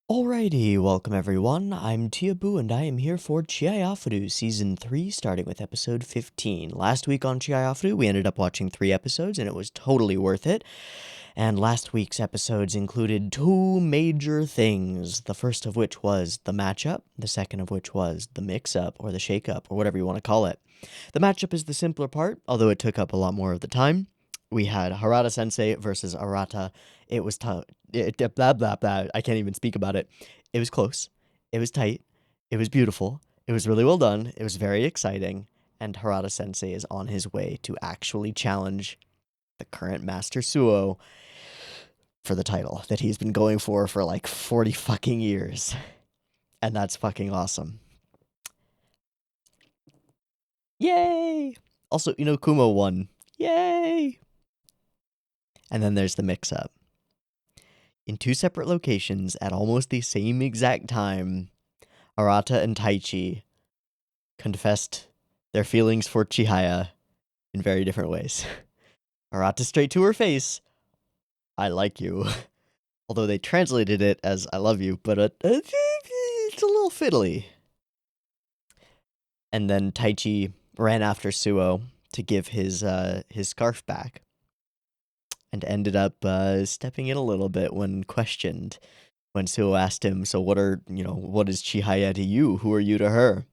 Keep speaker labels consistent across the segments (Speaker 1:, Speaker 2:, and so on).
Speaker 1: Alrighty, welcome everyone. I'm Teeaboo and I am here for Chihayafuru Season 3, starting with episode 15. Last week on Chihayafuru, we ended up watching 3 episodes and it was totally worth it. And last week's episodes included 2 major things, the first of which was the matchup, the second of which was the mix-up, or the shake-up, or whatever you want to call it. The matchup is the simpler part, although it took up a lot more of the time. We had Harada-sensei versus Arata. It was tough. Blah, blah, blah. I can't even speak about it. It was close. It was tight. It was beautiful. It was really well done. It was very exciting. And Harada-sensei is on his way to actually challenge the current Master Suo for the title that he's been going for like 40 fucking years. And that's fucking awesome. Yay! Also, Kumo won. Yay! And then there's the mix-up. In 2 separate locations at almost the same exact time, Arata and Taichi confessed their feelings for Chihaya in very different ways. Arata straight to her face, I like you. Although they translated it as I love you, but it's a little fiddly. And then Taichi ran after Suo to give his scarf back. And ended up stepping in a little bit when questioned. When Suo asked him, so what is Chihaya to you? Who are you to her?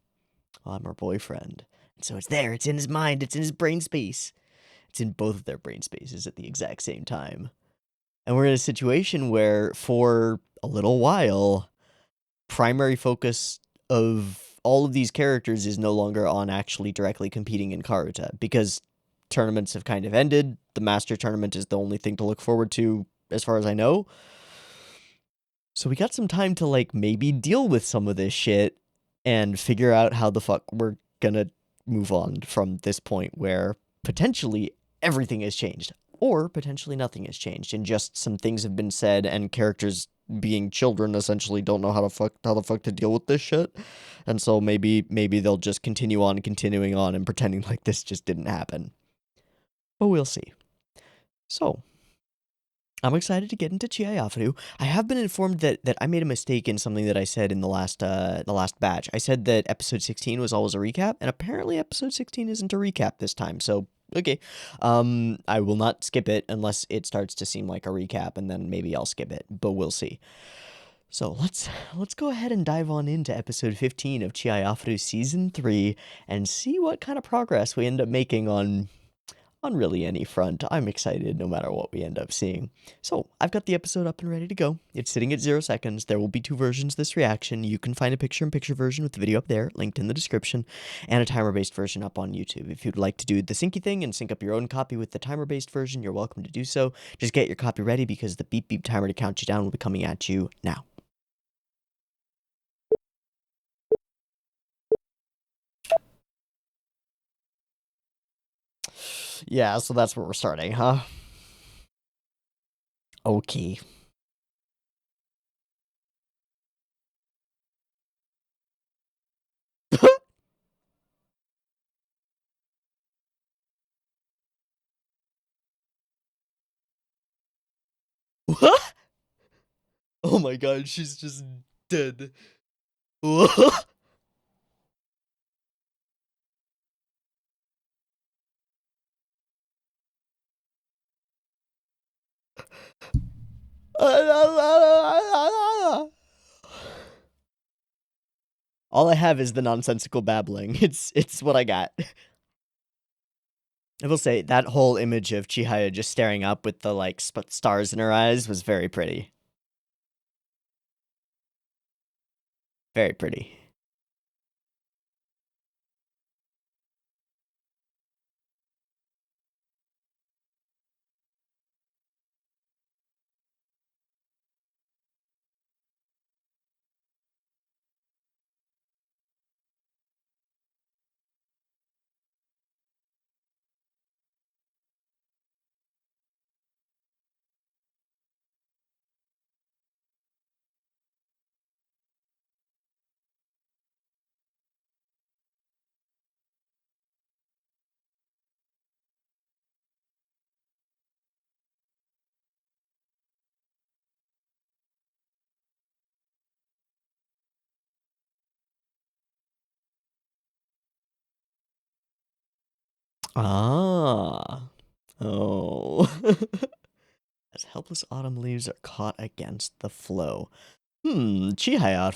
Speaker 1: Well, I'm her boyfriend. And so it's there, it's in his mind, it's in his brain space. It's in both of their brain spaces at the exact same time. And we're in a situation where, for a little while, primary focus of all of these characters is no longer on actually directly competing in Karuta, because tournaments have kind of ended. The Master Tournament is the only thing to look forward to, as far as I know. So we got some time to, maybe deal with some of this shit and figure out how the fuck we're gonna move on from this point where potentially everything has changed. Or potentially nothing has changed, and just some things have been said, and characters being children essentially don't know how the fuck to deal with this shit. And so maybe they'll just continuing on and pretending like this just didn't happen. But we'll see. So, I'm excited to get into Chihayafuru. I have been informed that I made a mistake in something that I said in the last batch. I said that episode 16 was always a recap, and apparently episode 16 isn't a recap this time. So, okay. I will not skip it unless it starts to seem like a recap, and then maybe I'll skip it, but we'll see. So, let's go ahead and dive on into episode 15 of Chihayafuru Season 3 and see what kind of progress we end up making on really any front. I'm excited no matter what we end up seeing. So, I've got the episode up and ready to go. It's sitting at 0 seconds. There will be 2 versions of this reaction. You can find a picture-in-picture version with the video up there, linked in the description, and a timer-based version up on YouTube. If you'd like to do the syncy thing and sync up your own copy with the timer-based version, you're welcome to do so. Just get your copy ready because the beep beep timer to count you down will be coming at you now. Yeah, so that's where we're starting, huh? Okay. What? Oh my god, she's just dead. What? All I have is the nonsensical babbling. It's what I got. I will say, that whole image of Chihaya just staring up with the, stars in her eyes was very pretty. Very pretty. Ah. Oh. As helpless autumn leaves are caught against the flow. Chihaya,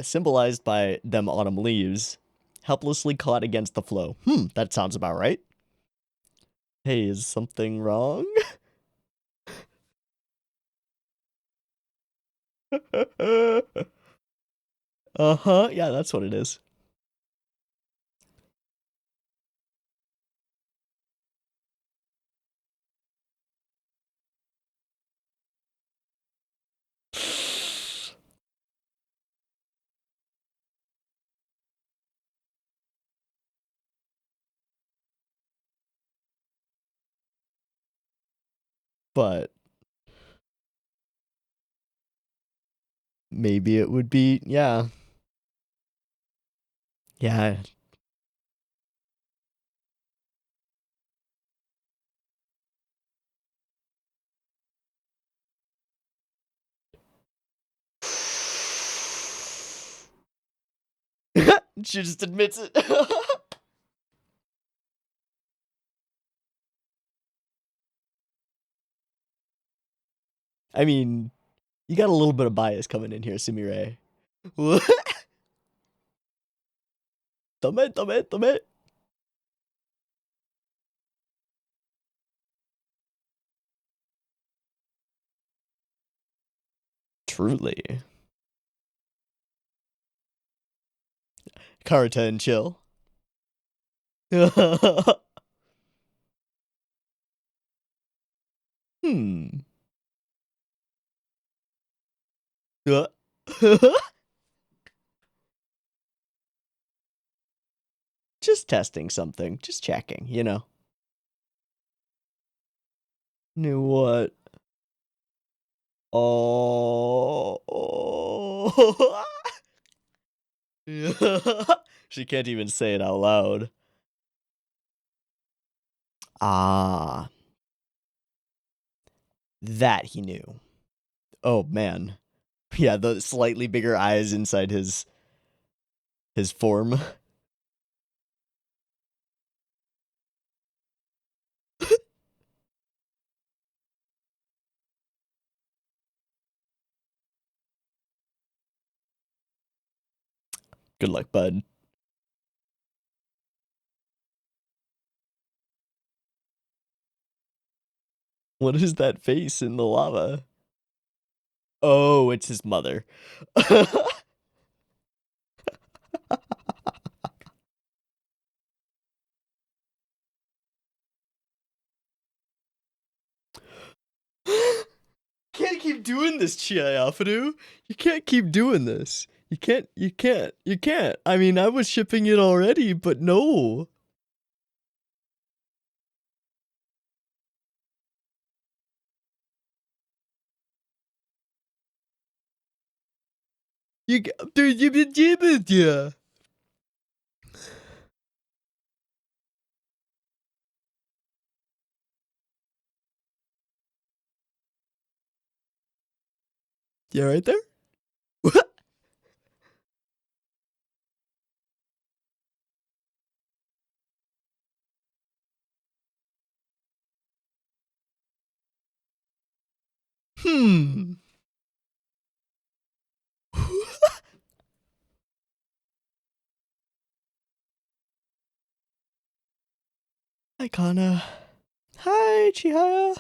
Speaker 1: symbolized by them autumn leaves, helplessly caught against the flow. That sounds about right. Hey, is something wrong? Uh-huh, yeah, that's what it is. But maybe it would be, yeah. Yeah. She just admits it. I mean, you got a little bit of bias coming in here, Sumire. Tome. Truly. Karata and chill. Hmm. Just testing something. Just checking, you know. Knew what? Oh. She can't even say it out loud. Ah. That he knew. Oh, man. Yeah, the slightly bigger eyes inside his form. Good luck, bud. What is that face in the lava? Oh, it's his mother. Can't keep doing this, Chihayafuru. You can't keep doing this. You can't. I mean, I was shipping it already, but no. Yeah. Yeah, right there? Hmm. Hi, Kana. Hi, Chihaya.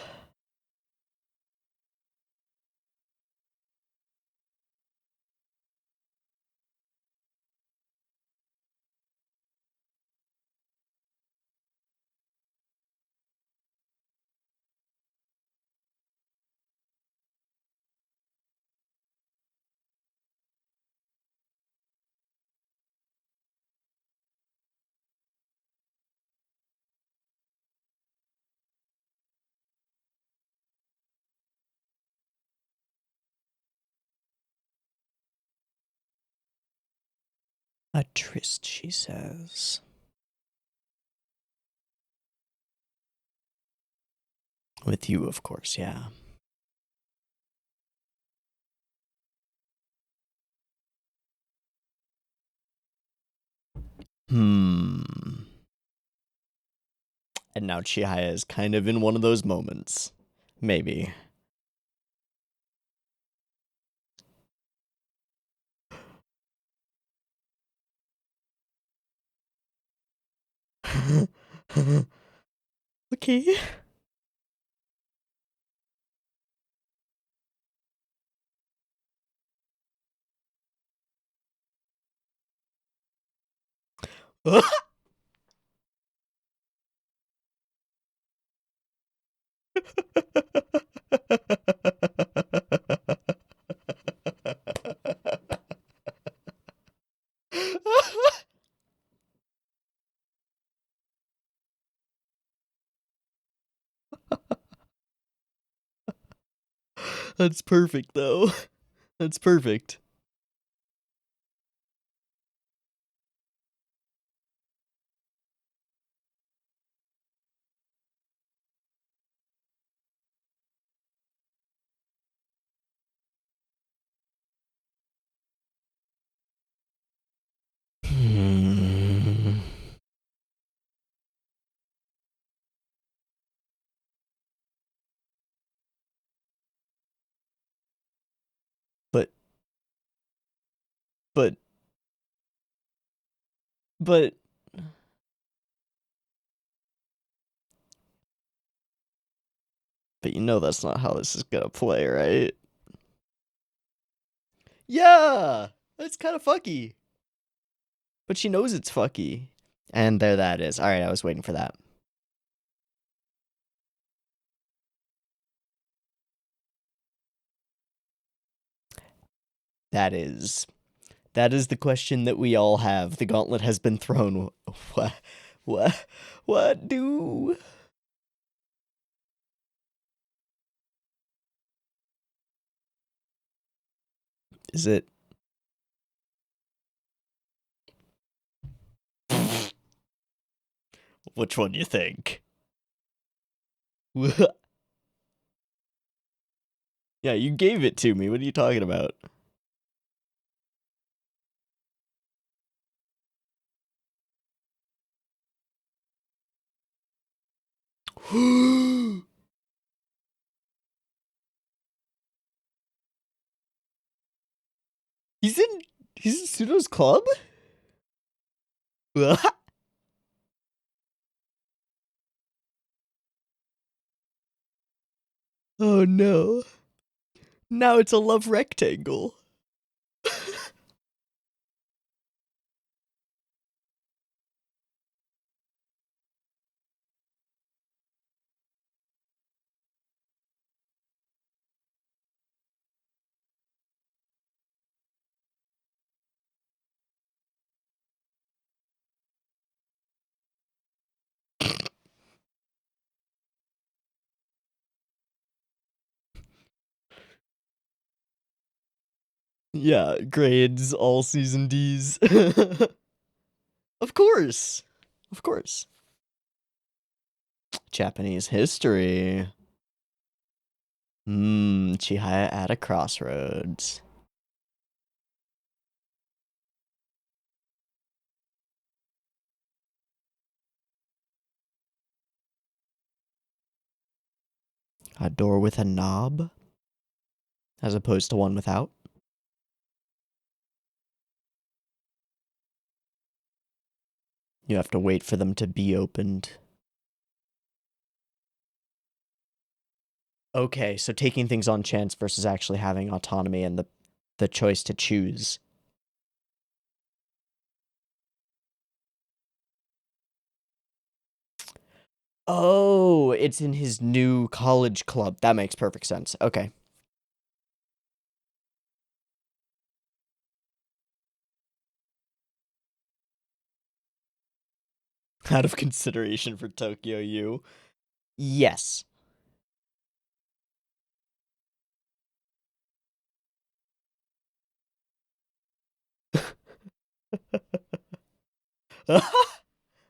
Speaker 1: A tryst, she says. With you, of course, yeah. Hmm. And now Chihaya is kind of in one of those moments. Maybe. Okay. That's perfect, though. That's perfect. But, but, but. But you know that's not how this is gonna play, right? Yeah! That's kind of fucky. But she knows it's fucky. And there that is. Alright, I was waiting for that. That is the question that we all have. The gauntlet has been thrown. What do? Is it? Which one do you think? Yeah, you gave it to me. What are you talking about? He's in Pseudo's club? Oh no. Now it's a love rectangle. Yeah, grades, all season Ds. Of course. Of course. Japanese history. Chihaya at a crossroads. A door with a knob? As opposed to one without? You have to wait for them to be opened. Okay, so taking things on chance versus actually having autonomy and the choice to choose. Oh, it's in his new college club. That makes perfect sense. Okay. Out of consideration for Tokyo U. Yes.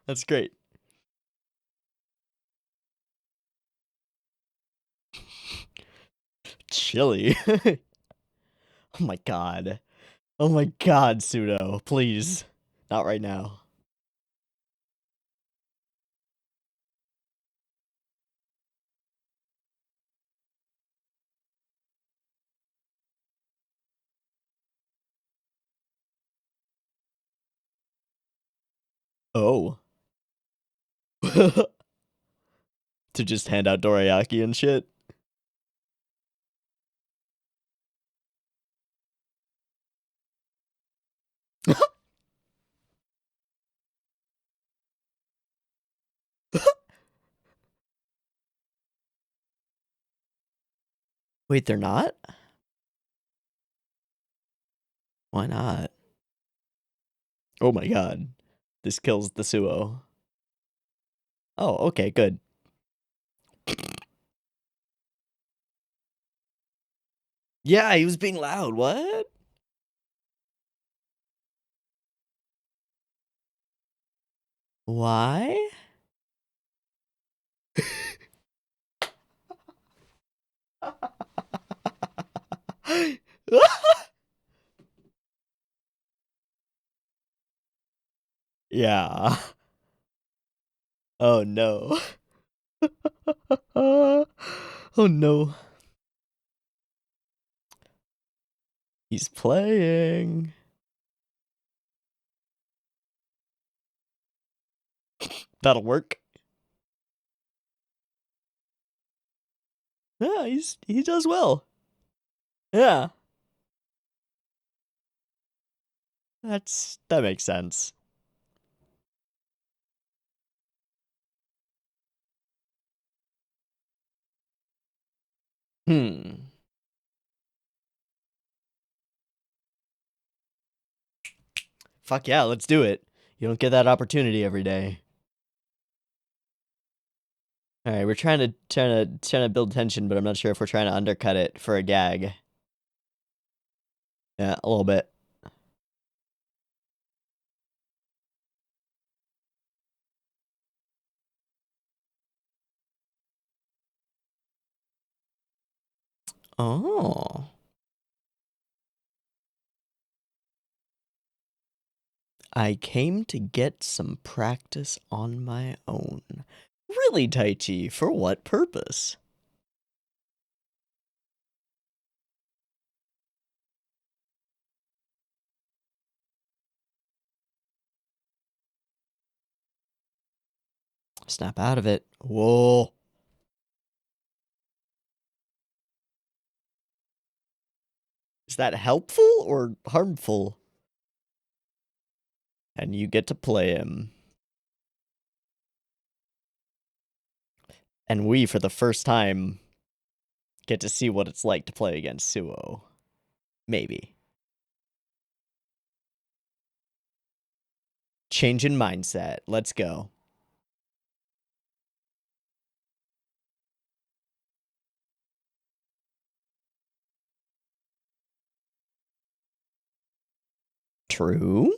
Speaker 1: That's great. Chilly. Oh my god. Oh my god, Pseudo. Please. Not right now. Oh. To just hand out dorayaki and shit? Wait, they're not? Why not? Oh my god. This kills the Suo. Oh, okay, good. Yeah, he was being loud. What? Why? Yeah. Oh no. Oh no. He's playing. That'll work. Yeah, he does well. Yeah. That makes sense. Hmm. Fuck yeah, let's do it. You don't get that opportunity every day. All right, we're trying to build tension, but I'm not sure if we're trying to undercut it for a gag. Yeah, a little bit. Oh. I came to get some practice on my own. Really, Taichi? For what purpose? Snap out of it. Whoa. Is that helpful or harmful? And you get to play him. And we, for the first time, get to see what it's like to play against Suo. Maybe. Change in mindset. Let's go. True.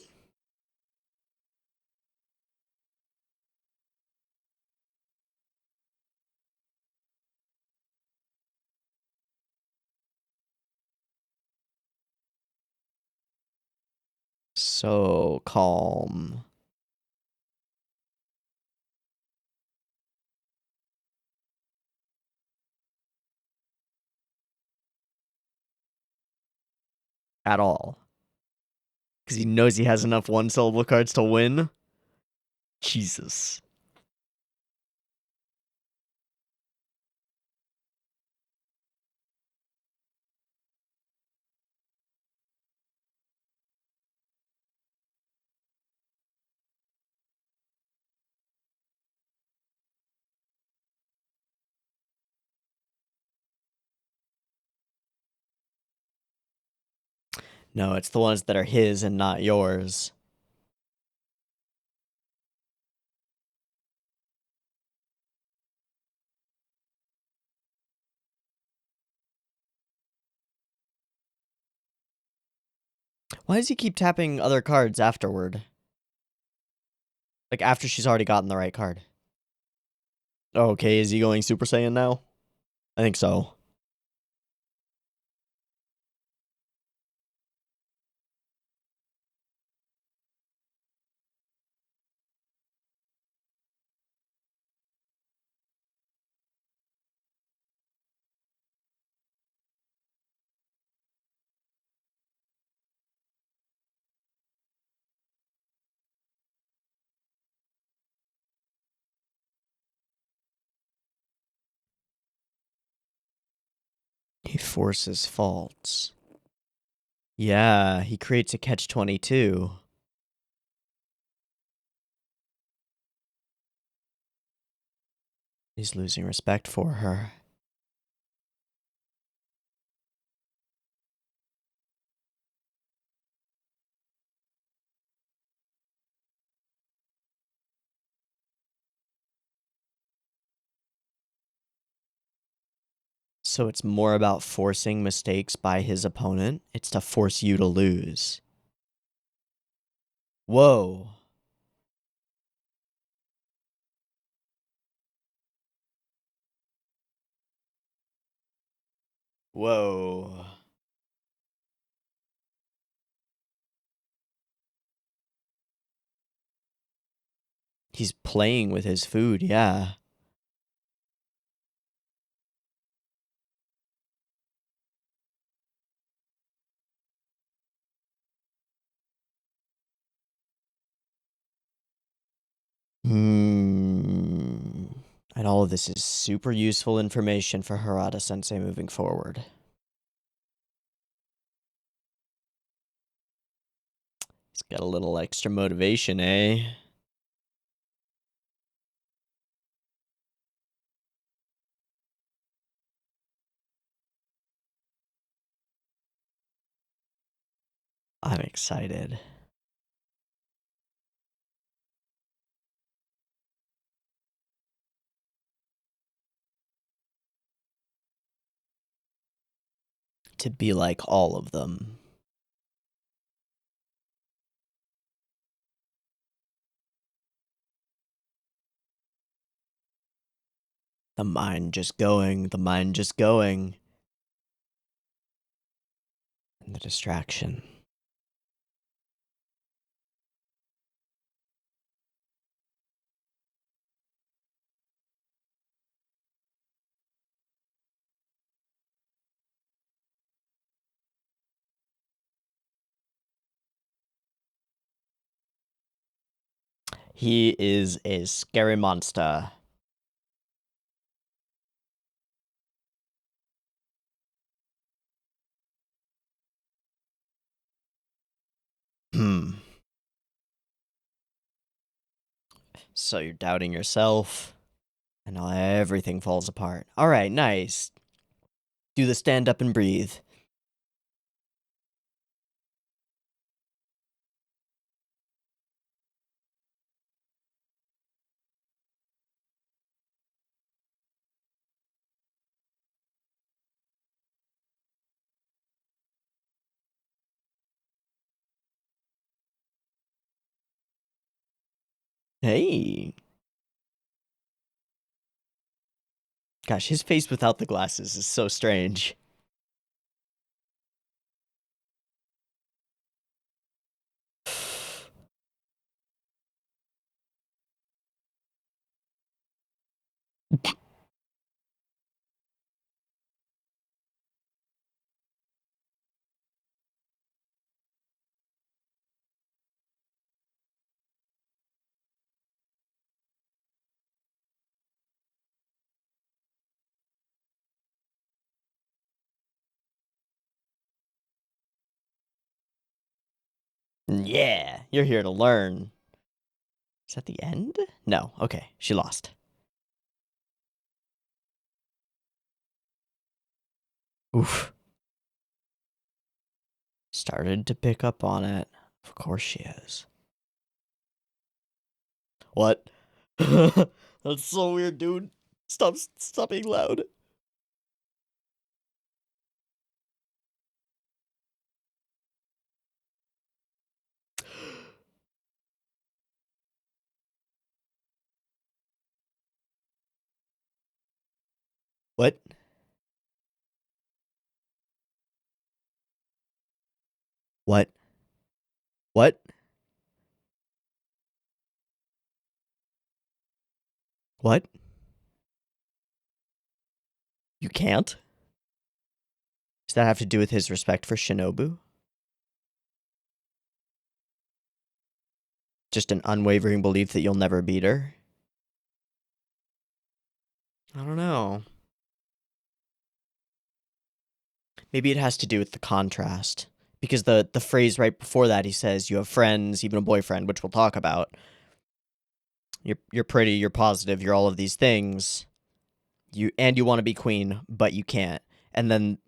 Speaker 1: So calm. At all. Because he knows he has enough one-syllable cards to win. Jesus. No, it's the ones that are his and not yours. Why does he keep tapping other cards afterward? Like, after she's already gotten the right card. Okay, is he going Super Saiyan now? I think so. forces faults. Yeah, he creates a catch-22. He's losing respect for her. So it's more about forcing mistakes by his opponent. It's to force you to lose. Whoa. Whoa. He's playing with his food, yeah. And all of this is super useful information for Harada-sensei moving forward. He's got a little extra motivation, eh? I'm excited. To be like all of them. The mind just going, the mind just going. And the distraction. He is a scary monster. So you're doubting yourself, and now everything falls apart. All right, nice. Do the stand up and breathe. Hey. Gosh, his face without the glasses is so strange. Yeah, you're here to learn. Is that the end? No, okay, she lost. Oof. Started to pick up on it. Of course she is. What? That's so weird, dude. Stop being loud. What? What? What? What? You can't? Does that have to do with his respect for Shinobu? Just an unwavering belief that you'll never beat her? I don't know. Maybe it has to do with the contrast. Because the phrase right before that, he says, you have friends, even a boyfriend, which we'll talk about. You're pretty, you're positive, you're all of these things. You want to be queen, but you can't. And then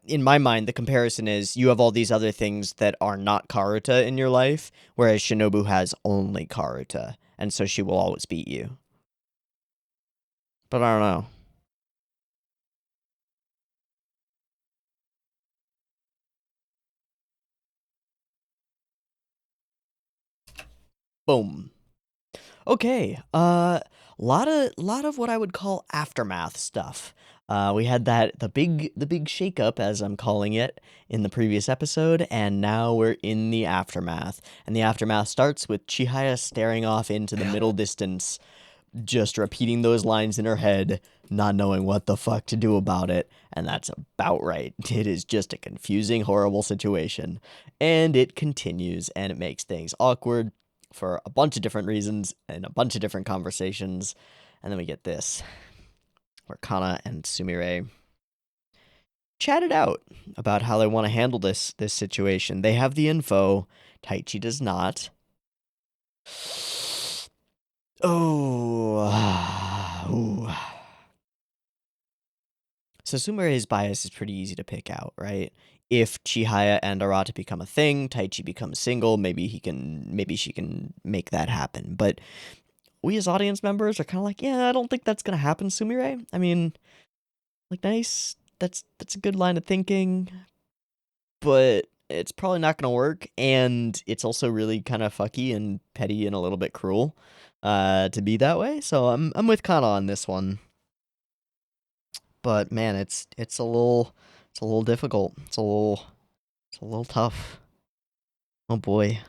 Speaker 1: in my mind, the comparison is you have all these other things that are not Karuta in your life, whereas Shinobu has only Karuta, and so she will always beat you. But I don't know. Boom. Okay. Lot of what I would call aftermath stuff. We had the big shakeup, as I'm calling it, in the previous episode, and now we're in the aftermath. And the aftermath starts with Chihaya staring off into the middle distance, just repeating those lines in her head, not knowing what the fuck to do about it. And that's about right. It is just a confusing, horrible situation. And it continues, and it makes things awkward for a bunch of different reasons and a bunch of different conversations. And then we get this, where Kana and Sumire chatted out about how they want to handle this situation. They have the info. Taichi does not. Oh. So Sumire's bias is pretty easy to pick out, right? If Chihaya and Arata become a thing, Taichi becomes single, maybe she can make that happen. But we as audience members are kind of like, yeah, I don't think that's gonna happen, Sumire. I mean, like, nice, that's a good line of thinking, but it's probably not gonna work, and it's also really kind of fucky and petty and a little bit cruel, to be that way. So I'm with Kana on this one. But man, it's a little difficult. It's a little tough. Oh boy.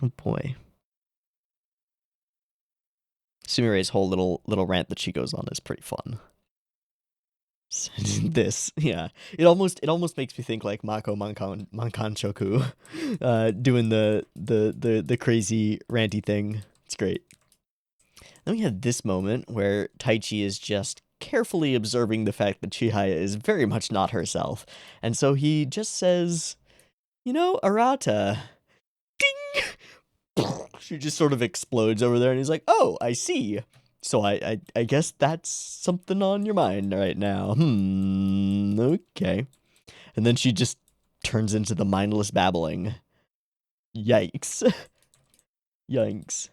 Speaker 1: Oh boy. Sumire's whole little rant that she goes on is pretty fun. This, yeah, it almost makes me think like Mako Mankan Shoku, doing the crazy ranty thing. It's great. Then we have this moment where Taichi is just carefully observing the fact that Chihaya is very much not herself, and so he just says, "You know, Arata." Ding! She just sort of explodes over there, and he's like, "Oh, I see. So I guess that's something on your mind right now. Okay." And then she just turns into the mindless babbling. Yikes. Yikes.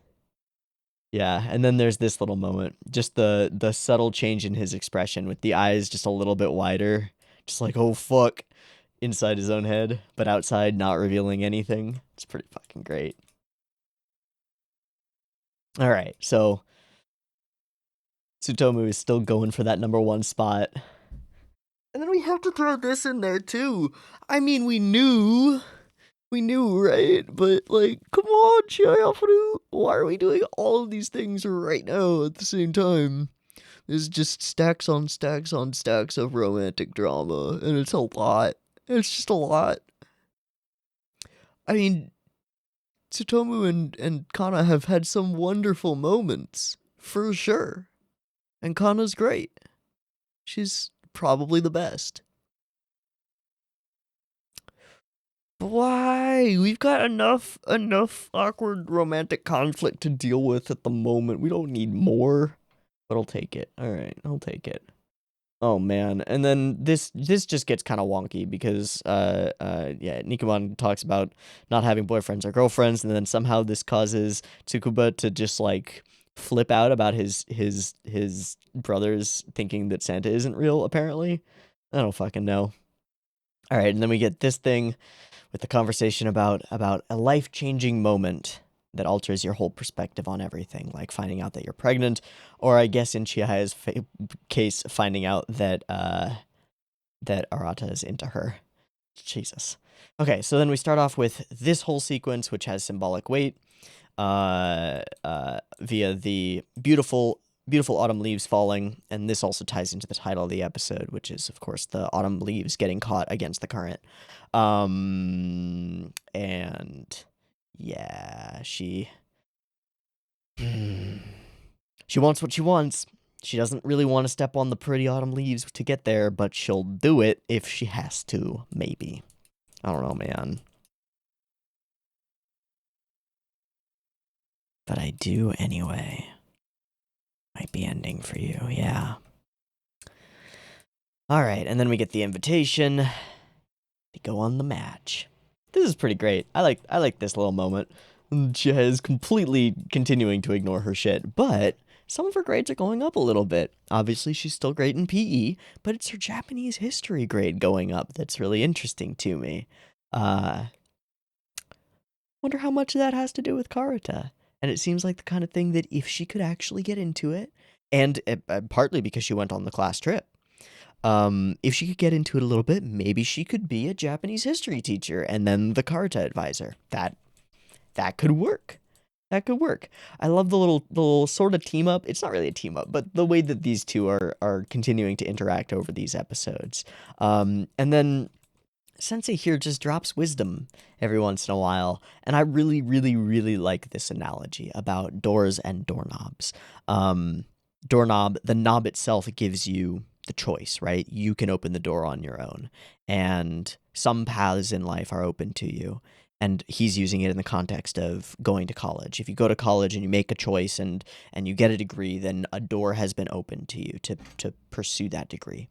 Speaker 1: Yeah, and then there's this little moment, just the subtle change in his expression with the eyes just a little bit wider, just like, oh fuck, inside his own head, but outside not revealing anything. It's pretty fucking great. All right, so Tsutomu is still going for that number 1 spot. And then we have to throw this in there too. I mean, we knew, right? But like, come on, Chihayafuru, why are we doing all of these things right now at the same time? There's just stacks on stacks on stacks of romantic drama, and it's a lot. It's just a lot. I mean, Tsutomu and Kana have had some wonderful moments, for sure. And Kana's great. She's probably the best. But why? We've got enough awkward romantic conflict to deal with at the moment. We don't need more. But I'll take it. Alright, I'll take it. Oh man, and then this just gets kind of wonky because yeah, Nikomon talks about not having boyfriends or girlfriends, and then somehow this causes Tsukuba to just like flip out about his brothers thinking that Santa isn't real. Apparently, I don't fucking know. All right, and then we get this thing with the conversation about a life-changing moment that alters your whole perspective on everything, like finding out that you're pregnant, or I guess in Chihaya's case, finding out that that Arata is into her. Jesus. Okay, so then we start off with this whole sequence, which has symbolic weight, via the beautiful autumn leaves falling, and this also ties into the title of the episode, which is, of course, the autumn leaves getting caught against the current. And yeah, she wants what she wants. She doesn't really want to step on the pretty autumn leaves to get there, but she'll do it if she has to, maybe. I don't know, man. But I do anyway. Might be ending for you, yeah. Alright, and then we get the invitation to go on the match. This is pretty great. I like this little moment. She is completely continuing to ignore her shit, but some of her grades are going up a little bit. Obviously, she's still great in PE, but it's her Japanese history grade going up that's really interesting to me. Wonder how much of that has to do with Karuta. And it seems like the kind of thing that if she could actually get into it, and partly because she went on the class trip, if she could get into it a little bit, maybe she could be a Japanese history teacher and then the Karuta advisor. That could work. That could work. I love the little sort of team up. It's not really a team up, but the way that these two are continuing to interact over these episodes. And then Sensei here just drops wisdom every once in a while, and I really, really, really like this analogy about doors and doorknobs. Doorknob, the knob itself gives you the choice, right? You can open the door on your own, and some paths in life are open to you. And he's using it in the context of going to college. If you go to college and you make a choice and you get a degree, then a door has been opened to you to pursue that degree.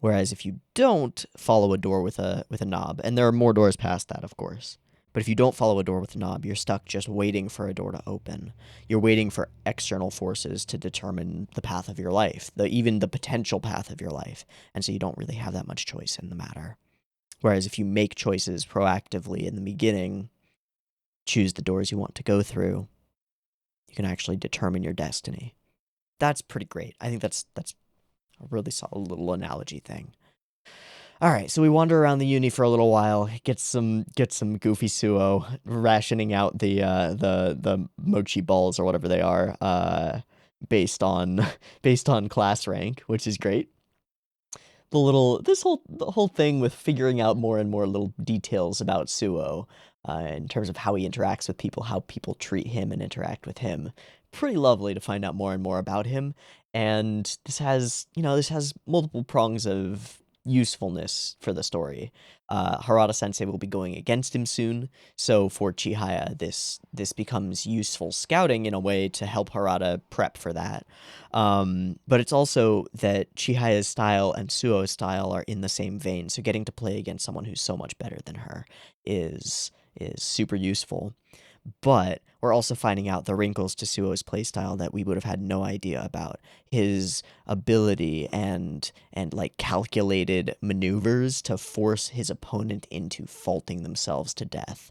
Speaker 1: Whereas if you don't follow a door with a knob, and there are more doors past that, of course, but if you don't follow a door with a knob, you're stuck just waiting for a door to open. You're waiting for external forces to determine the path of your life, even the potential path of your life, and so you don't really have that much choice in the matter. Whereas if you make choices proactively in the beginning, choose the doors you want to go through, you can actually determine your destiny. That's pretty great. I think that's a really solid little analogy thing. All right, so we wander around the uni for a little while, get some goofy suo, rationing out the mochi balls or whatever they are, based on class rank, which is great. The whole thing with figuring out more and more little details about Suo, in terms of how he interacts with people, how people treat him and interact with him. Pretty lovely to find out more and more about him. And this has multiple prongs of usefulness for the story. Harada Sensei will be going against him soon, so for Chihaya, this becomes useful scouting in a way to help Harada prep for that. But it's also that Chihaya's style and Suo's style are in the same vein, so getting to play against someone who's so much better than her is super useful. But we're also finding out the wrinkles to Suo's playstyle that we would have had no idea about. His ability and like calculated maneuvers to force his opponent into faulting themselves to death.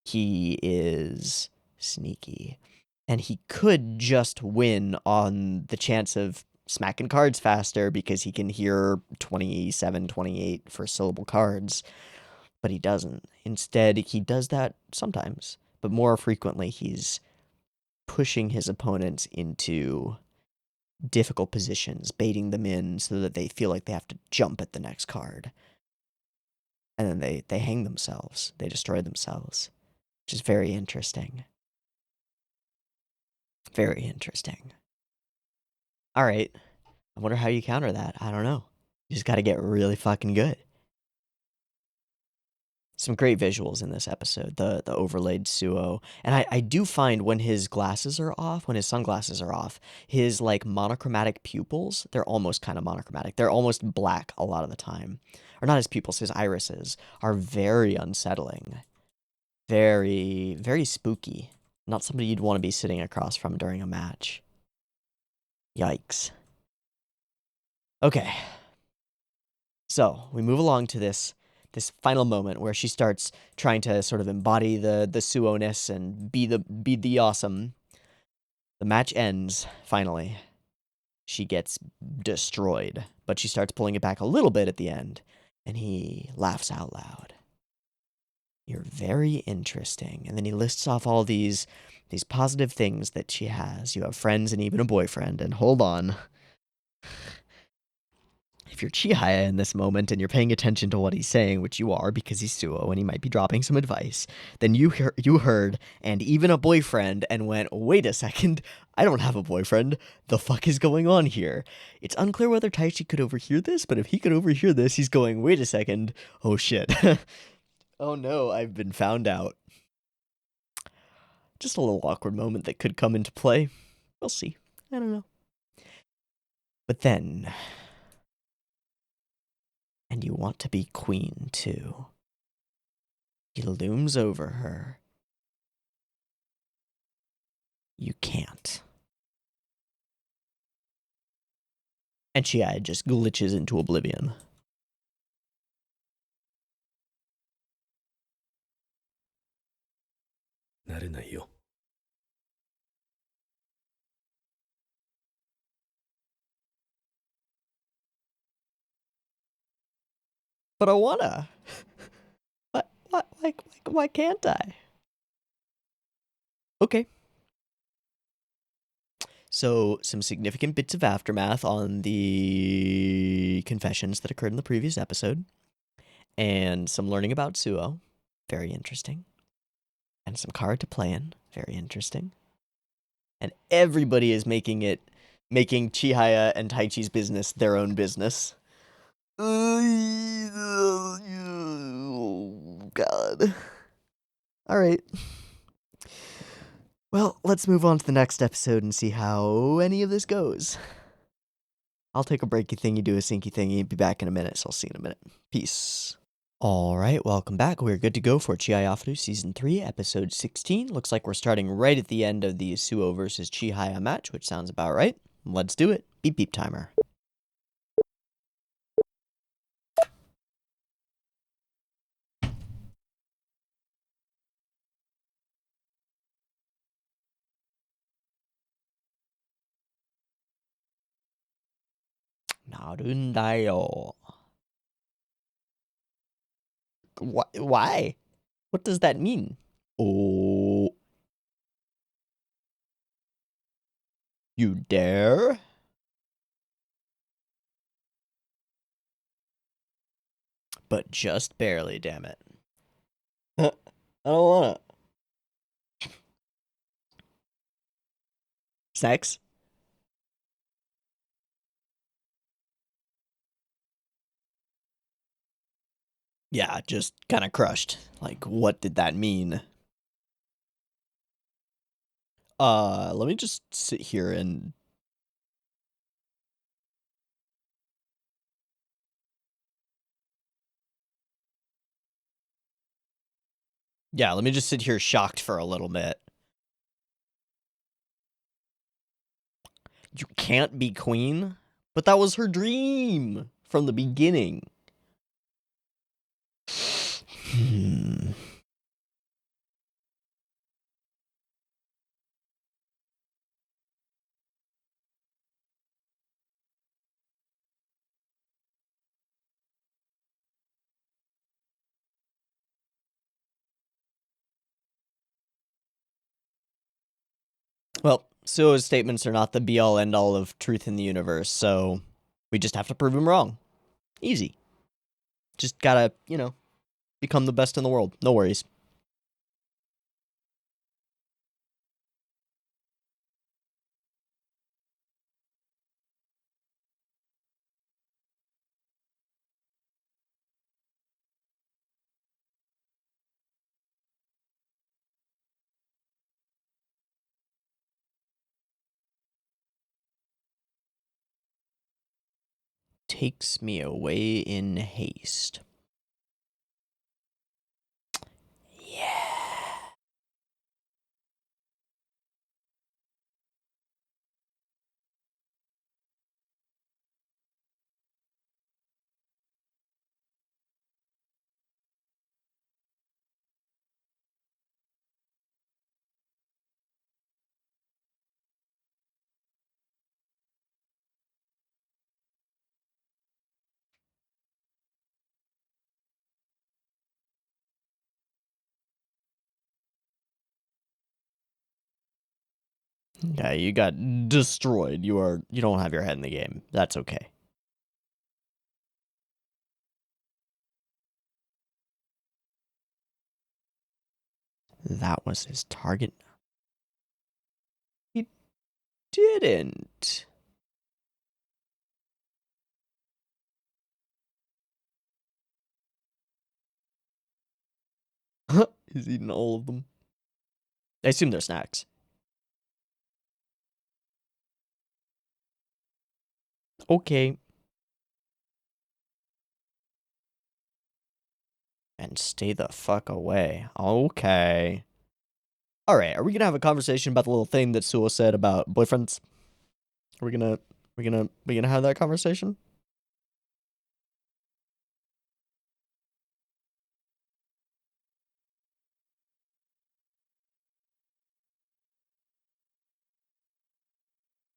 Speaker 1: He is sneaky. And he could just win on the chance of smacking cards faster because he can hear 27, 28 first syllable cards. But he doesn't. Instead, he does that sometimes. But more frequently, he's pushing his opponents into difficult positions, baiting them in so that they feel like they have to jump at the next card. And then they hang themselves. They destroy themselves, which is very interesting. Very interesting. All right. I wonder how you counter that. I don't know. You just got to get really fucking good. Some great visuals in this episode, the overlaid Suo. And I do find when his glasses are off, when his sunglasses are off, his like monochromatic pupils, they're almost kind of monochromatic. They're almost black a lot of the time. Or not his pupils, his irises are very unsettling. Very, very spooky. Not somebody you'd want to be sitting across from during a match. Yikes. Okay. So, we move along to this final moment where she starts trying to sort of embody the Suo-ness and be the awesome. The match ends, finally. She gets destroyed, but she starts pulling it back a little bit at the end, and he laughs out loud. You're very interesting. And then he lists off all these positive things that she has. You have friends and even a boyfriend, and hold on. if you're Chihaya in this moment and you're paying attention to what he's saying, which you are because he's Suo and he might be dropping some advice, then you heard and even a boyfriend and went, wait a second, I don't have a boyfriend. The fuck is going on here? It's unclear whether Taichi could overhear this, but if he could overhear this, he's going, wait a second, oh shit. Oh no, I've been found out. Just a little awkward moment that could come into play. We'll see. I don't know. But then... And you want to be queen, too. He looms over her. You can't. And Chihaya just glitches into oblivion. But I wanna. Why can't I? Okay. So, some significant bits of aftermath on the confessions that occurred in the previous episode. And some learning about Suo. Very interesting. And some card to play in. Very interesting. And everybody is making Chihaya and Taichi's business their own business. Oh, God. Alright. Well, let's move on to the next episode and see how any of this goes. I'll take a breaky thingy, do a sinky thingy, be back in a minute, so I'll see you in a minute. Peace. Alright, welcome back. We're good to go for Chihayafuru Season 3, Episode 16. Looks like we're starting right at the end of the Suo versus Chihaya match, which sounds about right. Let's do it. Beep beep timer. Narundayo. Why? What does that mean? Oh. You dare? But just barely, damn it. I don't wanna. Sex? Yeah, just kind of crushed. Like, what did that mean? Let me just sit here and... Yeah, let me just sit here shocked for a little bit. You can't be queen? But that was her dream from the beginning. Well, Suo's statements are not the be-all, end-all of truth in the universe, so we just have to prove him wrong. Easy. Just gotta, become the best in the world. No worries. Takes me away in haste. Yeah. Yeah, you got destroyed. You don't have your head in the game. That's okay. that was his target. He didn't. He's eating all of them. I assume they're snacks. Okay. And stay the fuck away. Okay. Alright, are we gonna have a conversation about the little thing that Suo said about boyfriends? Are we gonna have that conversation?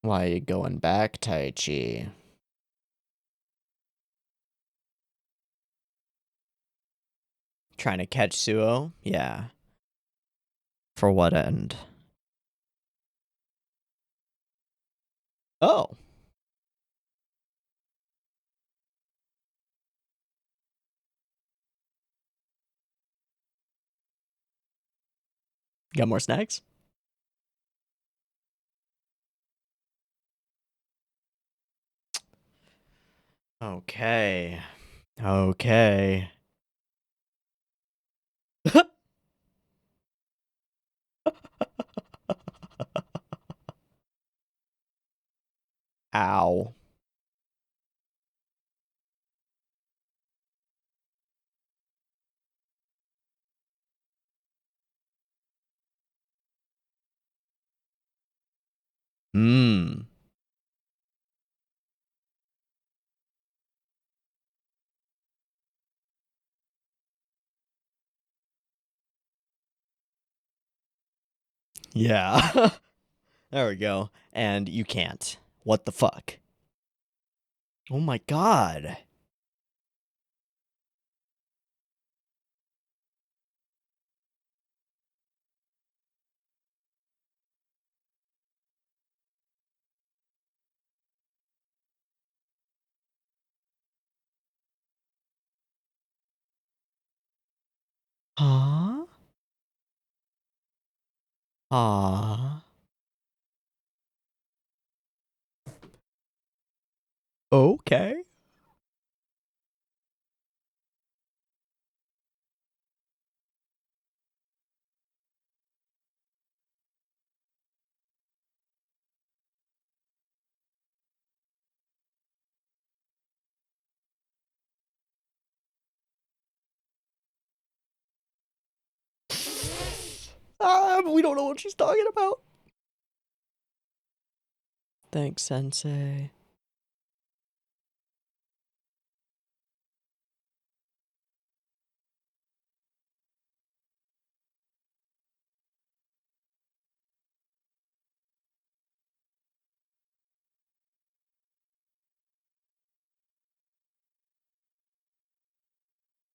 Speaker 1: Why are you going back, Taichi? Trying to catch Suo? Yeah. For what end? Oh. Got more snacks? Okay. Okay. Ow. Hmm. Yeah. There we go. And you can't. What the fuck? Oh my god. Huh? Ah. Okay. We don't know what she's talking about. Thanks, Sensei.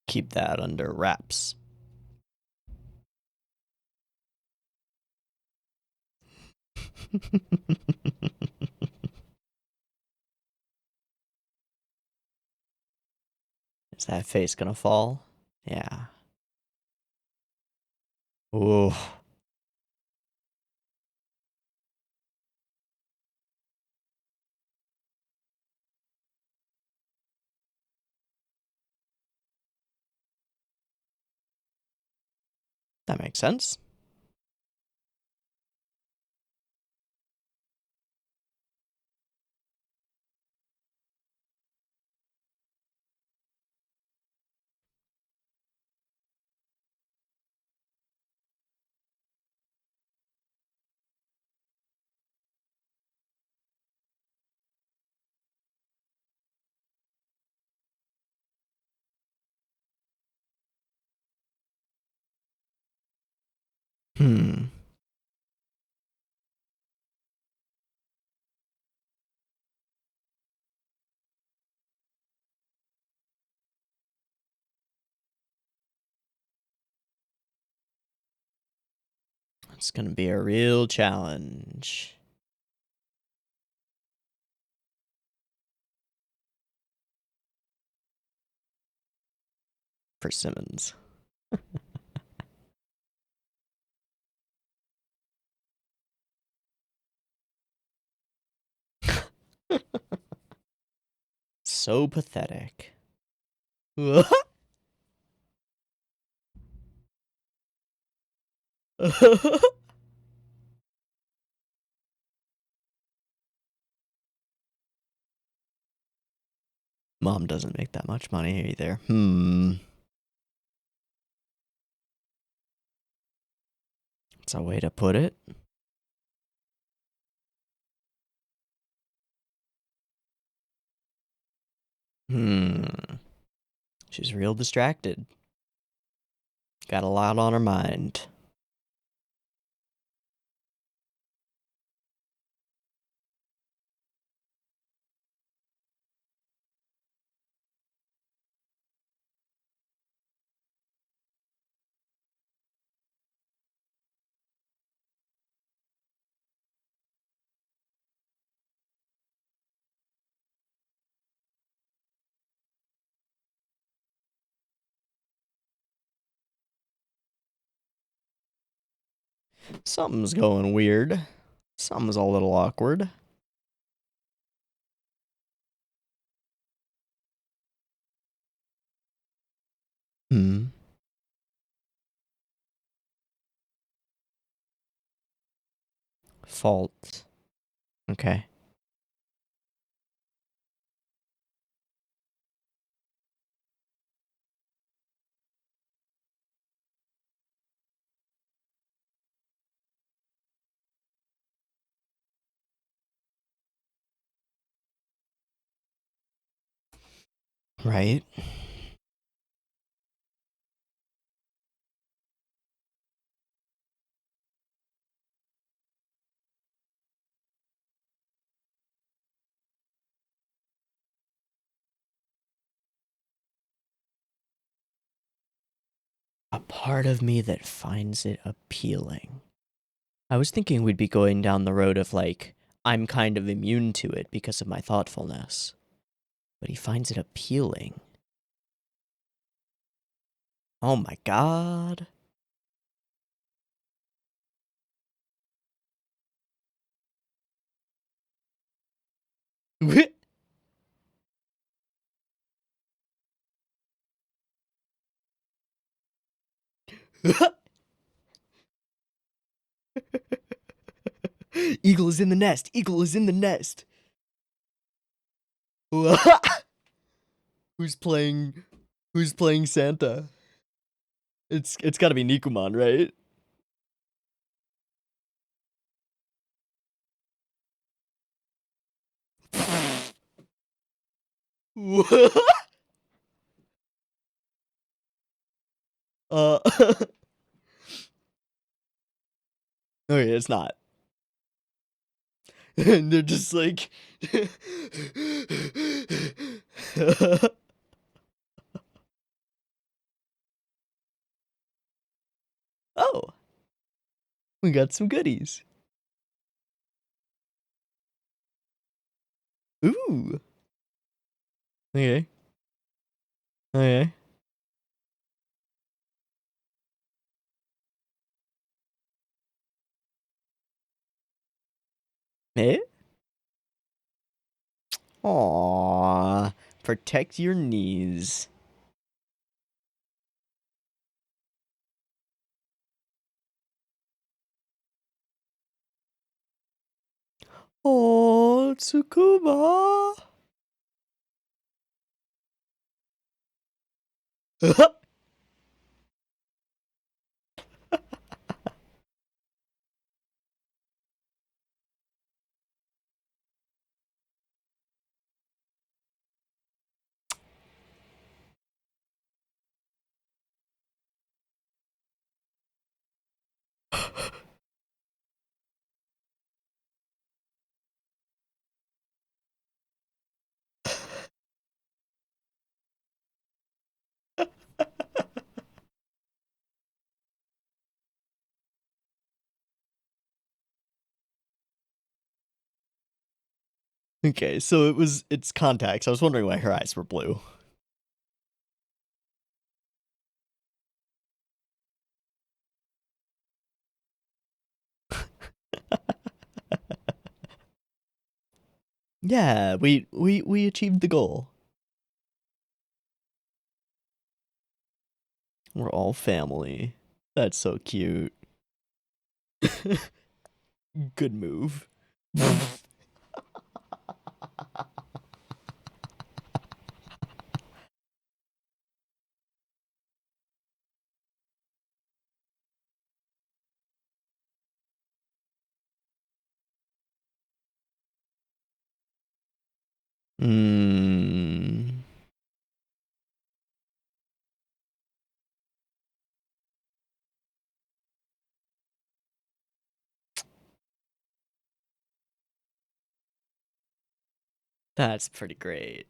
Speaker 1: Keep that under wraps. Is that face gonna fall? Yeah. Ooh. That makes sense. Hmm. It's gonna be a real challenge. For Simmons. So pathetic. Mom doesn't make that much money either. That's a way to put it. She's real distracted. Got a lot on her mind. Something's going weird. Something's a little awkward. Fault. Okay. Right? A part of me that finds it appealing. I was thinking we'd be going down the road of like, I'm kind of immune to it because of my thoughtfulness. But he finds it appealing. Oh my god. Eagle is in the nest. Eagle is in the nest. Who's playing Santa? It's got to be Nikuman, right? Okay, it's not. And they're just like oh, we got some goodies. Ooh. Okay. Okay. Eh? Aww. Protect your knees. Oh, Tsukuma. Okay, so it's contacts. I was wondering why her eyes were blue. Yeah, we achieved the goal. We're all family. That's so cute. Good move. Mm. That's pretty great.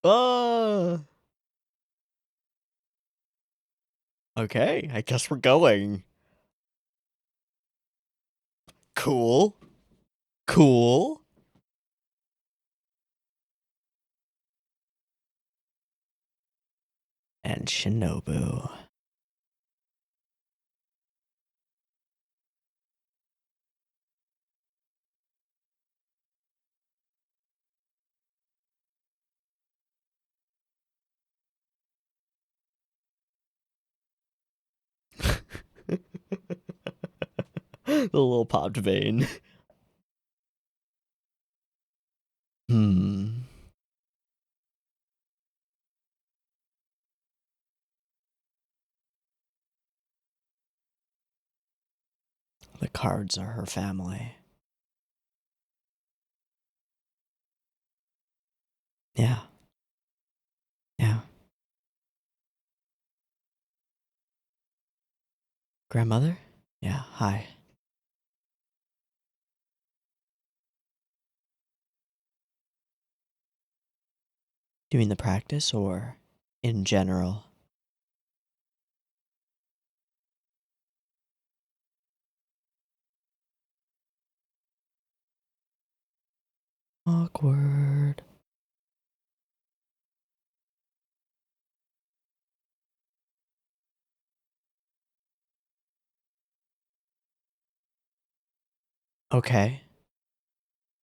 Speaker 1: Oh. Okay, I guess we're going. Cool. Cool. And Shinobu. The little popped vein. Hmm. The cards are her family. Yeah. Yeah. Grandmother? Yeah, hi. Do you mean the practice or in general? Awkward. Okay.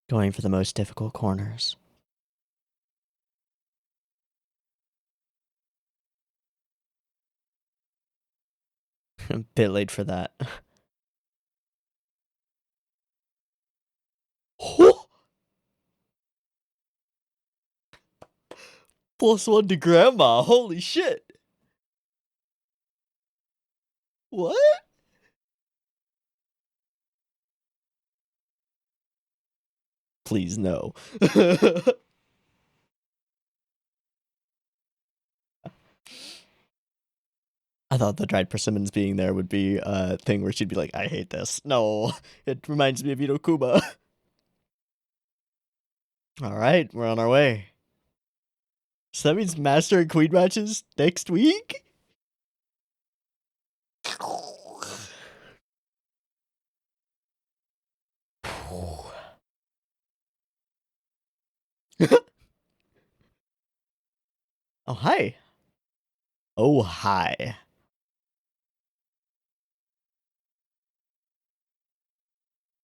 Speaker 1: Going for the most difficult corners. A bit late for that. +1 to grandma. Holy shit. What? Please no. I thought the dried persimmons being there would be a thing where she'd be like, I hate this. No, it reminds me of Inokuba. All right, we're on our way. So that means Master and Queen matches next week? Oh, hi. Oh, hi.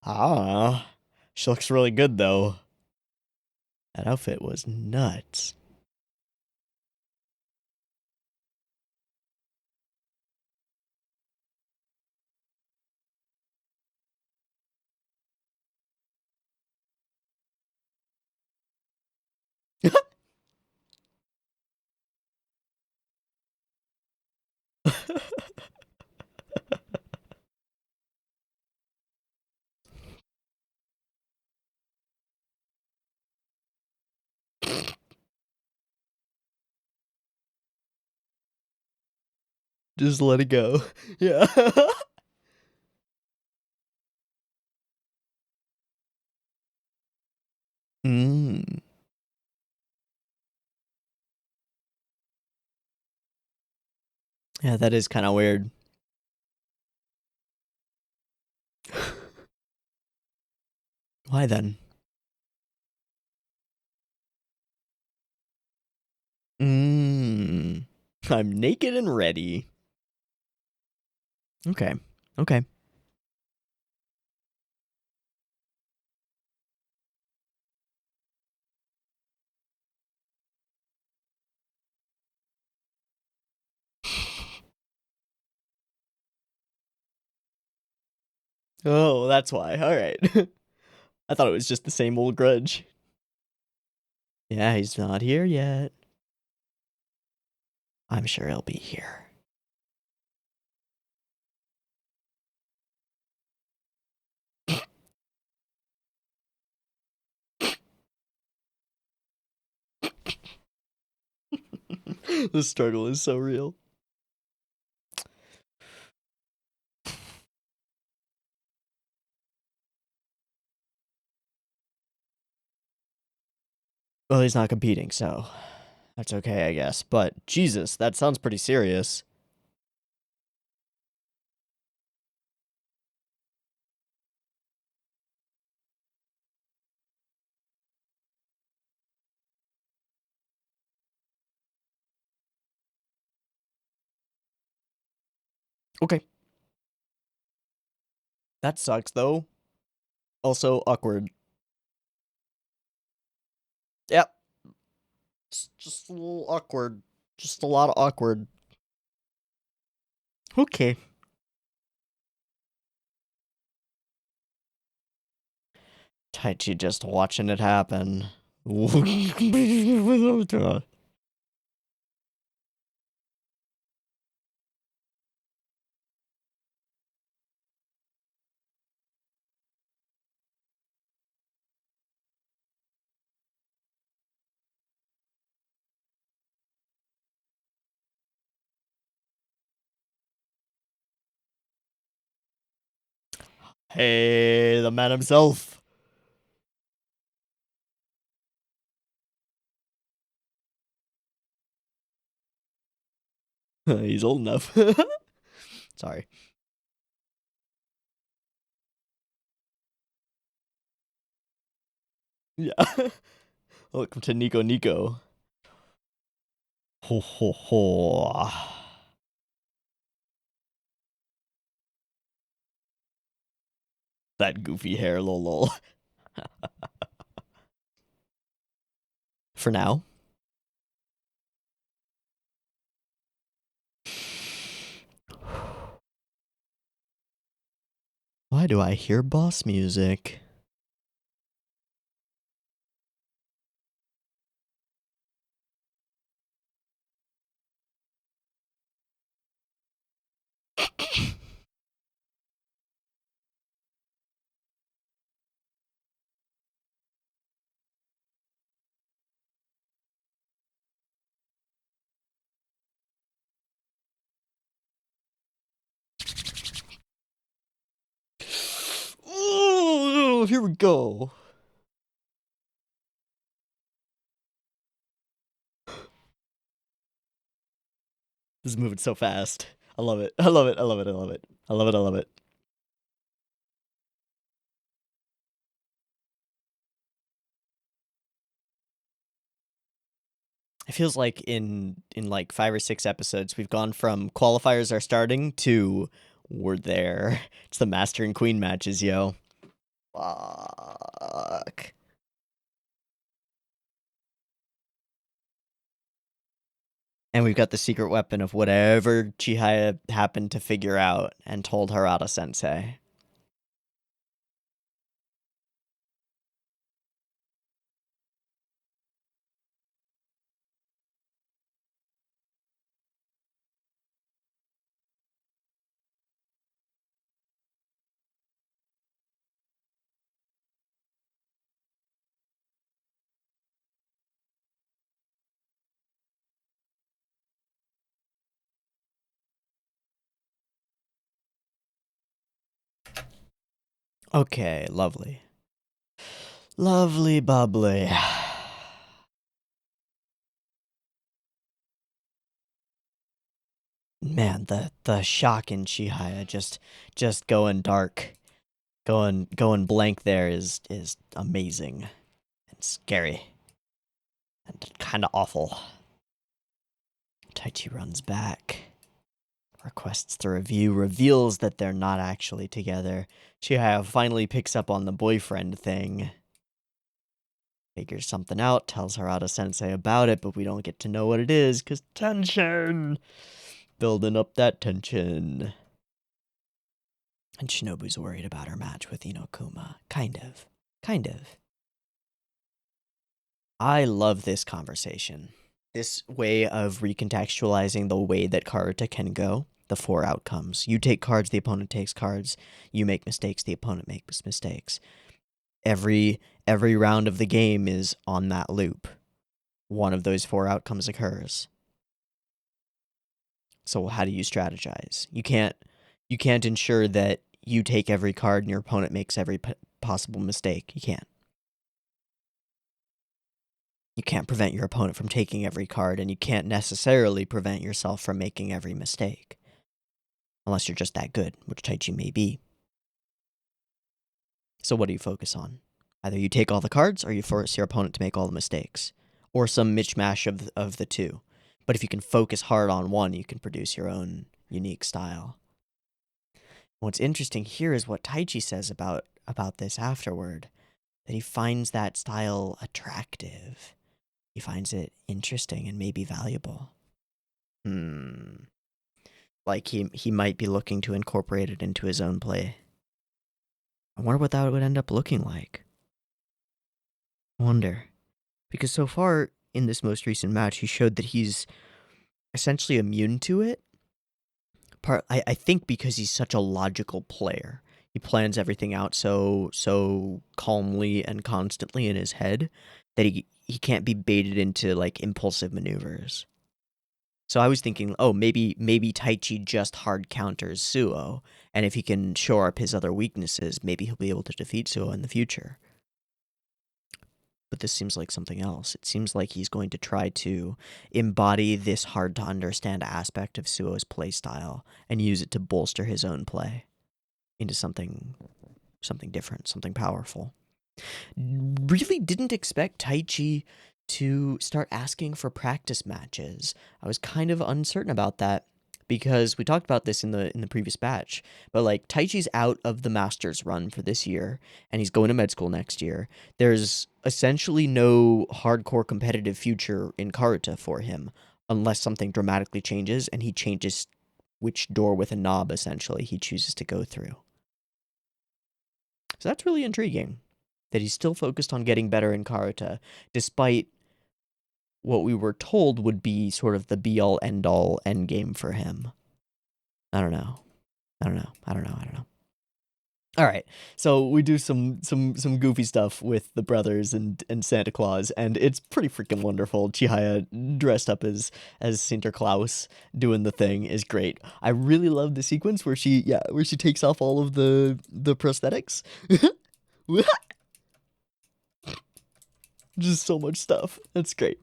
Speaker 1: Ah, she looks really good, though. That outfit was nuts. Just let it go. Yeah. Mm. Yeah, that is kind of weird. Why then? Mm. I'm naked and ready. Okay. Okay. Oh, that's why. Alright. I thought it was just the same old grudge. Yeah, he's not here yet. I'm sure he'll be here. The struggle is so real. Well, he's not competing, so that's okay, I guess. But Jesus, that sounds pretty serious. Okay. That sucks, though. Also, awkward. Yep. It's just a little awkward. Just a lot of awkward. Okay. Taichi just watching it happen. Hey, the man himself. He's old enough. Sorry. Yeah. Welcome to Nico Nico. Ho ho ho. That goofy hair, lol lol. For now. Why do I hear boss music? Oh, here we go. This is moving so fast. I love it. I love it. I love it. I love it. I love it. I love it. It feels like in like 5 or 6 episodes we've gone from qualifiers are starting to we're there. It's the master and queen matches, yo. Fuck. And we've got the secret weapon of whatever Chihaya happened to figure out and told Harada Sensei. Okay, lovely. Lovely bubbly. Man, the shock in Chihaya just going dark. Going blank there is amazing and scary and kind of awful. Taichi runs back, requests the review, reveals that they're not actually together. Chihaya finally picks up on the boyfriend thing. Figures something out, tells Harada-sensei about it, but we don't get to know what it is, because tension! Building up that tension. And Shinobu's worried about her match with Inokuma. Kind of. I love this conversation. This way of recontextualizing the way that Karuta can go. The 4 outcomes. You take cards, the opponent takes cards. You make mistakes, the opponent makes mistakes. Every round of the game is on that loop. One of those 4 outcomes occurs. So how do you strategize? You can't ensure that you take every card and your opponent makes every possible mistake. You can't. You can't prevent your opponent from taking every card, and you can't necessarily prevent yourself from making every mistake. Unless you're just that good, which Taichi may be. So what do you focus on? Either you take all the cards, or you force your opponent to make all the mistakes. Or some mishmash of the two. But if you can focus hard on one, you can produce your own unique style. What's interesting here is what Taichi says about this afterward. That he finds that style attractive. He finds it interesting and maybe valuable. Like he might be looking to incorporate it into his own play. I wonder what that would end up looking like. I wonder. Because so far, in this most recent match, he showed that he's essentially immune to it. I think because he's such a logical player. He plans everything out so calmly and constantly in his head that he can't be baited into, like, impulsive maneuvers. So I was thinking, oh, maybe Taichi just hard counters Suo, and if he can shore up his other weaknesses, maybe he'll be able to defeat Suo in the future. But this seems like something else. It seems like he's going to try to embody this hard-to-understand aspect of Suo's playstyle and use it to bolster his own play into something different, something powerful. Really didn't expect Taichi to start asking for practice matches. I was kind of uncertain about that because we talked about this in the previous batch, but like Taichi's out of the Masters run for this year and he's going to med school next year. There's essentially no hardcore competitive future in Karuta for him unless something dramatically changes and he changes which door with a knob essentially he chooses to go through. So that's really intriguing that he's still focused on getting better in Karuta despite what we were told would be sort of the be-all, end-all endgame for him. I don't know. All right, so we do some goofy stuff with the brothers and Santa Claus, and it's pretty freaking wonderful. Chihaya dressed up as Sinterklaas doing the thing is great. I really love the sequence where she takes off all of the prosthetics. Just so much stuff. That's great.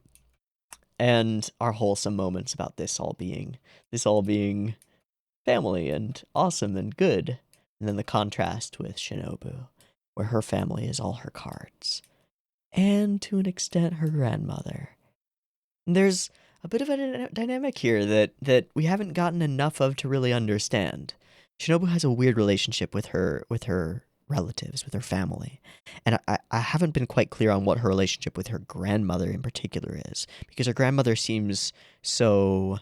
Speaker 1: And our wholesome moments about this all being family and awesome and good. And then the contrast with Shinobu, where her family is all her cards. And to an extent, her grandmother. And there's a bit of a dynamic here that we haven't gotten enough of to really understand. Shinobu has a weird relationship with her relatives, with her family. And I haven't been quite clear on what her relationship with her grandmother in particular is, because her grandmother seems so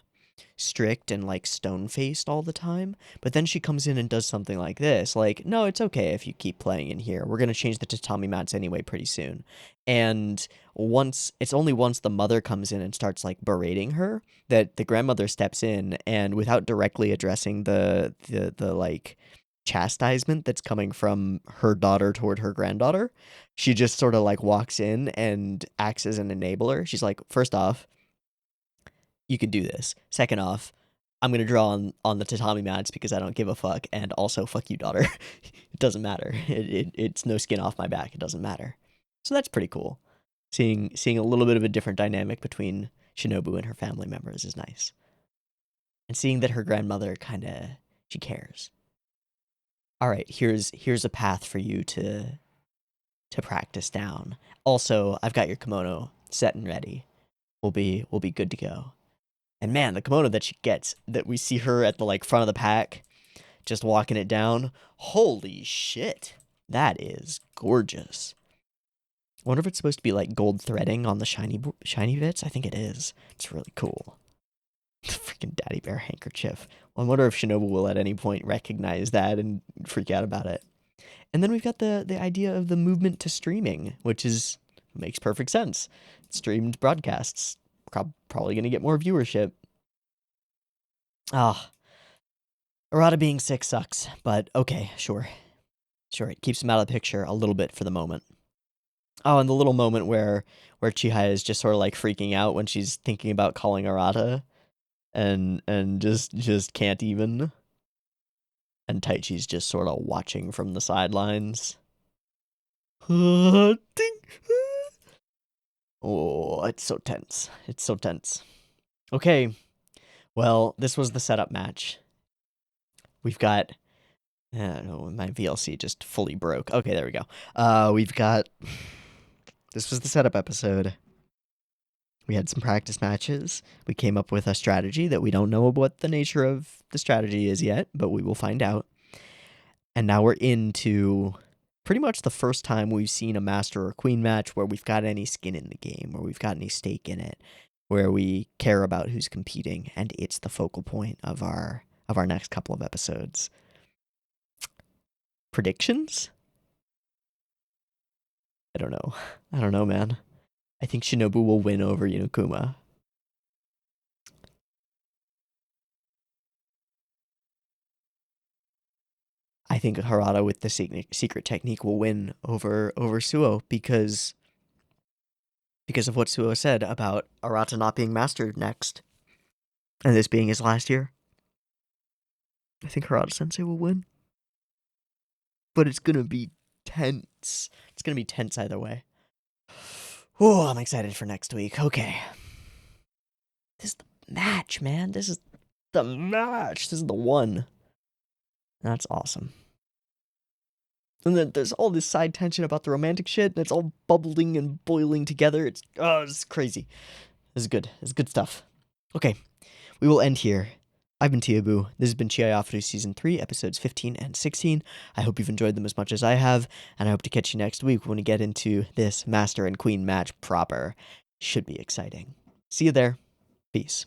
Speaker 1: strict and like stone-faced all the time, but then she comes in and does something like this, like, no, it's okay if you keep playing in here. We're going to change the tatami mats anyway pretty soon. And it's only once the mother comes in and starts like berating her that the grandmother steps in, and without directly addressing the like chastisement that's coming from her daughter toward her granddaughter, she just sort of like walks in and acts as an enabler. She's like, first off, you can do this. Second off, I'm going to draw on the tatami mats because I don't give a fuck. And also, fuck you, daughter. It doesn't matter. It's no skin off my back. It doesn't matter. So that's pretty cool. Seeing a little bit of a different dynamic between Shinobu and her family members is nice. And seeing that her grandmother she cares. All right, here's a path for you to practice down. Also, I've got your kimono set and ready. We'll be good to go. And man, the kimono that she gets, that we see her at the like front of the pack, just walking it down. Holy shit. That is gorgeous. I wonder if it's supposed to be like gold threading on the shiny bits. I think it is. It's really cool. Freaking daddy bear handkerchief. Well, I wonder if Shinobu will at any point recognize that and freak out about it. And then we've got the idea of the movement to streaming, which makes perfect sense. Streamed broadcasts probably going to get more viewership. Arata being sick sucks, but okay, sure. Sure, it keeps him out of the picture a little bit for the moment. Oh, and the little moment where Chihaya is just sort of like freaking out when she's thinking about calling Arata and just can't even. And Taichi's just sort of watching from the sidelines. Oh, it's so tense. It's so tense. Okay, well, this was the setup match. We've got... I don't know, my VLC just fully broke. Okay, there we go. We've got... This was the setup episode. We had some practice matches. We came up with a strategy that we don't know what the nature of the strategy is yet, but we will find out. And now we're into pretty much the first time we've seen a master or queen match where we've got any skin in the game, where we've got any stake in it, where we care about who's competing, and it's the focal point of our next couple of episodes. Predictions? I don't know, man. I think Shinobu will win over Yunokuma. I think Harada with the secret technique will win over Suo because of what Suo said about Arata not being mastered next, and this being his last year. I think Harada-sensei will win. But it's gonna be tense. It's gonna be tense either way. Oh, I'm excited for next week. Okay. This is the match, man. This is the match. This is the one. That's awesome. And then there's all this side tension about the romantic shit, and it's all bubbling and boiling together. It's crazy. This is good. It's good stuff. Okay, we will end here. I've been Teeaboo. This has been Chihayafuru Season 3, Episodes 15 and 16. I hope you've enjoyed them as much as I have, and I hope to catch you next week when we get into this Master and Queen match proper. Should be exciting. See you there. Peace.